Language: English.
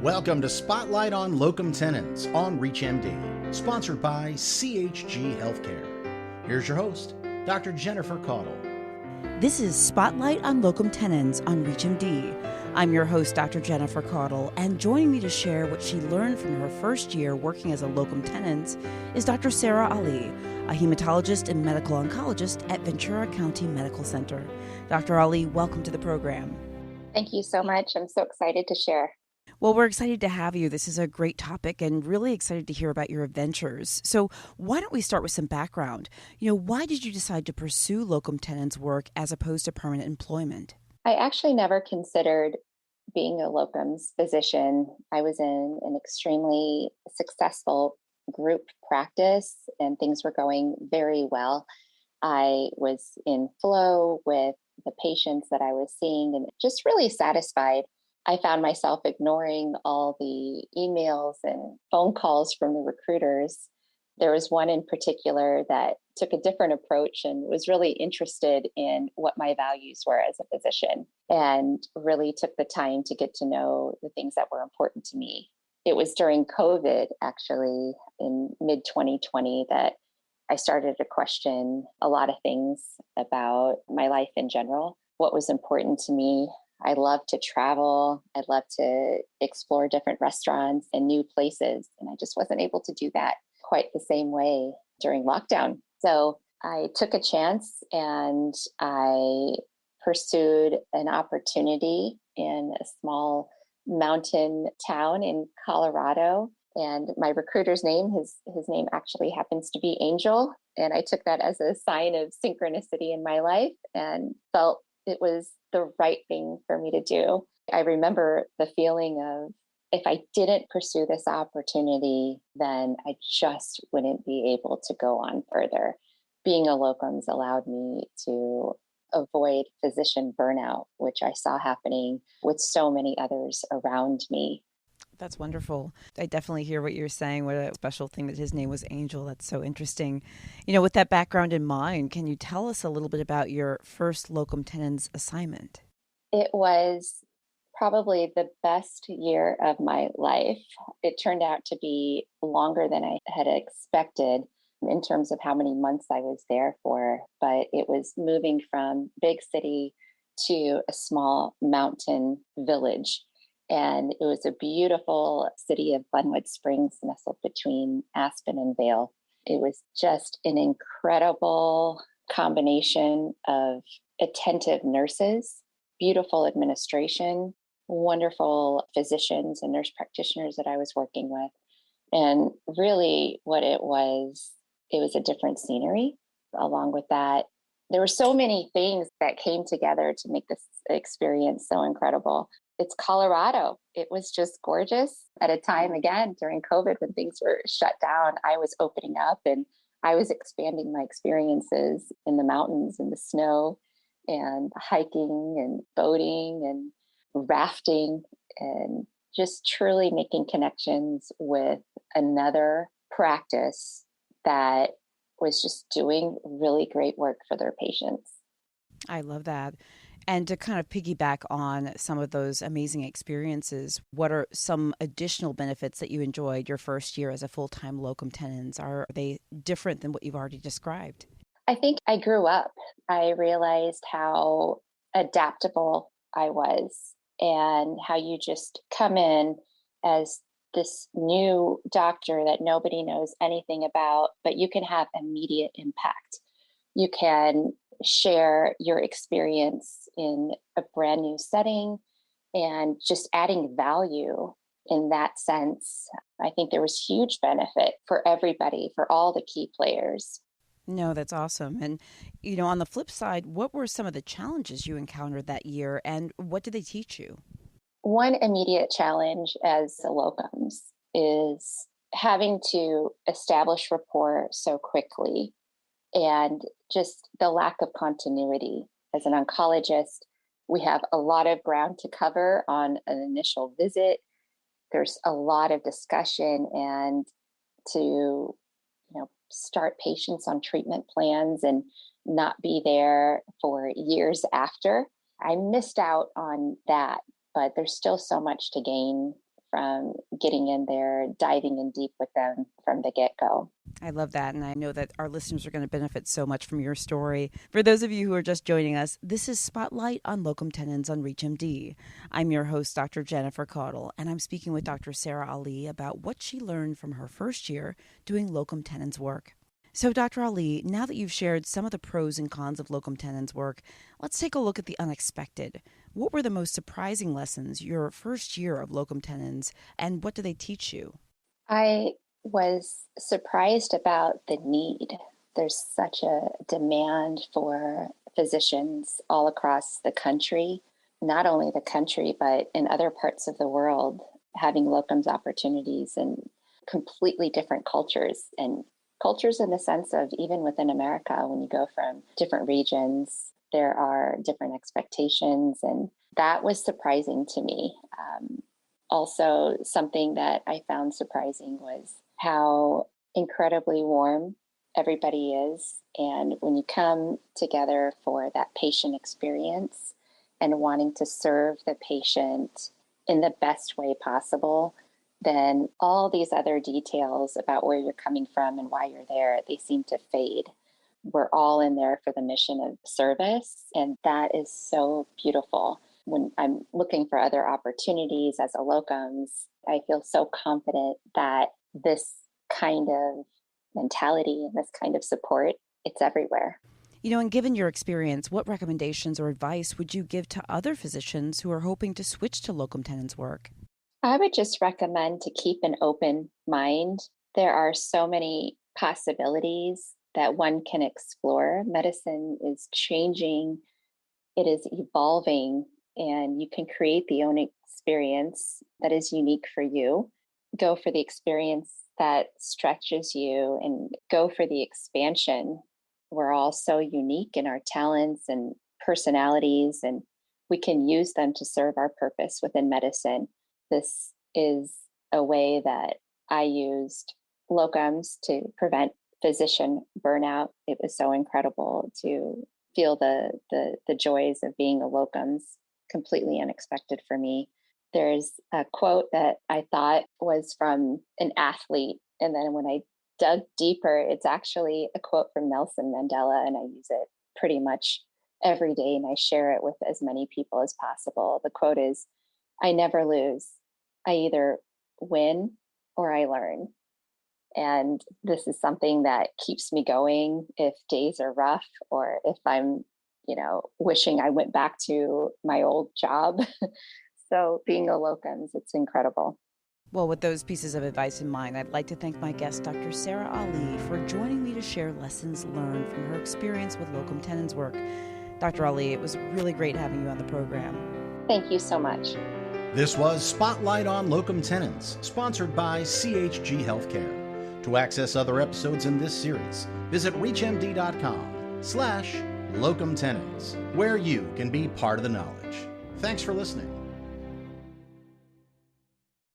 Welcome to Spotlight on Locum Tenens on ReachMD, sponsored by CHG Healthcare. Here's your host, Dr. Jennifer Caudle. This is Spotlight on Locum Tenens on ReachMD. I'm your host, Dr. Jennifer Caudle, and joining me to share what she learned from her first year working as a locum tenens is Dr. Sarah Ali, a hematologist and medical oncologist at Ventura County Medical Center. Dr. Ali, welcome to the program. Thank you so much. I'm so excited to share. Well, we're excited to have you. This is a great topic and really excited to hear about your adventures. So why don't we start with some background? Why did you decide to pursue locum tenens work as opposed to permanent employment? I actually never considered being a locums physician. I was in an extremely successful group practice and things were going very well. I was in flow with the patients that I was seeing and just really satisfied. I found myself ignoring all the emails and phone calls from the recruiters. There was one in particular that took a different approach and was really interested in what my values were as a physician and really took the time to get to know the things that were important to me. It was during COVID, actually, in mid-2020 that I started to question a lot of things about my life in general, what was important to me. I love to travel. I love to explore different restaurants and new places. And I just wasn't able to do that quite the same way during lockdown. So I took a chance and I pursued an opportunity in a small mountain town in Colorado. And my recruiter's name, his name actually happens to be Angel. And I took that as a sign of synchronicity in my life and felt it was the right thing for me to do. I remember the feeling of if I didn't pursue this opportunity, then I just wouldn't be able to go on further. Being a locums allowed me to avoid physician burnout, which I saw happening with so many others around me. That's wonderful. I definitely hear what you're saying. What a special thing that his name was Angel. That's so interesting. With that background in mind, can you tell us a little bit about your first locum tenens assignment? It was probably the best year of my life. It turned out to be longer than I had expected in terms of how many months I was there for, but it was moving from big city to a small mountain village. And it was a beautiful city of Glenwood Springs nestled between Aspen and Vail. It was just an incredible combination of attentive nurses, beautiful administration, wonderful physicians and nurse practitioners that I was working with. And really what it was a different scenery. Along with that, there were so many things that came together to make this experience so incredible. It's Colorado. It was just gorgeous. At a time, again, during COVID, when things were shut down, I was opening up and I was expanding my experiences in the mountains, in the snow, and hiking and boating and rafting, and just truly making connections with another practice that was just doing really great work for their patients. I love that. And to kind of piggyback on some of those amazing experiences, what are some additional benefits that you enjoyed your first year as a full-time locum tenens? Are they different than what you've already described? I think I grew up. I realized how adaptable I was and how you just come in as this new doctor that nobody knows anything about, but you can have immediate impact. You can share your experience in a brand new setting and just adding value in that sense. I think there was huge benefit for everybody, for all the key players. No, that's awesome. And, on the flip side, what were some of the challenges you encountered that year and what did they teach you? One immediate challenge as a locums is having to establish rapport so quickly and just the lack of continuity. As an oncologist, we have a lot of ground to cover on an initial visit. There's a lot of discussion and to, start patients on treatment plans and not be there for years after. I missed out on that, but there's still so much to gain from getting in there, diving in deep with them from the get-go. I love that, and I know that our listeners are going to benefit so much from your story. For those of you who are just joining us, this is Spotlight on Locum Tenens on ReachMD. I'm your host, Dr. Jennifer Caudle, and I'm speaking with Dr. Sarah Ali about what she learned from her first year doing Locum Tenens work. So, Dr. Ali, now that you've shared some of the pros and cons of Locum Tenens work, let's take a look at the unexpected. What were the most surprising lessons your first year of Locum Tenens, and what do they teach you? I was surprised about the need. There's such a demand for physicians all across the country, not only the country, but in other parts of the world, having locums opportunities in completely different cultures, and cultures in the sense of even within America, when you go from different regions, there are different expectations, and that was surprising to me. Also, something that I found surprising was how incredibly warm everybody is. And when you come together for that patient experience and wanting to serve the patient in the best way possible, then all these other details about where you're coming from and why you're there, they seem to fade. We're all in there for the mission of service, and that is so beautiful. When I'm looking for other opportunities as a locums, I feel so confident that this kind of mentality and this kind of support, it's everywhere. You know, and given your experience, what recommendations or advice would you give to other physicians who are hoping to switch to Locum Tenens work? I would just recommend to keep an open mind. There are so many possibilities that one can explore. Medicine is changing, it is evolving, and you can create the own experience that is unique for you. Go for the experience that stretches you and go for the expansion. We're all so unique in our talents and personalities, and we can use them to serve our purpose within medicine. This is a way that I used locums to prevent physician burnout. It was so incredible to feel the joys of being a locums, completely unexpected for me. There's a quote that I thought was from an athlete, and then when I dug deeper, it's actually a quote from Nelson Mandela, and I use it pretty much every day, and I share it with as many people as possible. The quote is, "I never lose. I either win or I learn." And this is something that keeps me going if days are rough, or if I'm, wishing I went back to my old job. So being a locums, it's incredible. Well, with those pieces of advice in mind, I'd like to thank my guest, Dr. Sarah Ali, for joining me to share lessons learned from her experience with Locum Tenens work. Dr. Ali, it was really great having you on the program. Thank you so much. This was Spotlight on Locum Tenens, sponsored by CHG Healthcare. To access other episodes in this series, visit reachmd.com/locumtenens, where you can be part of the knowledge. Thanks for listening.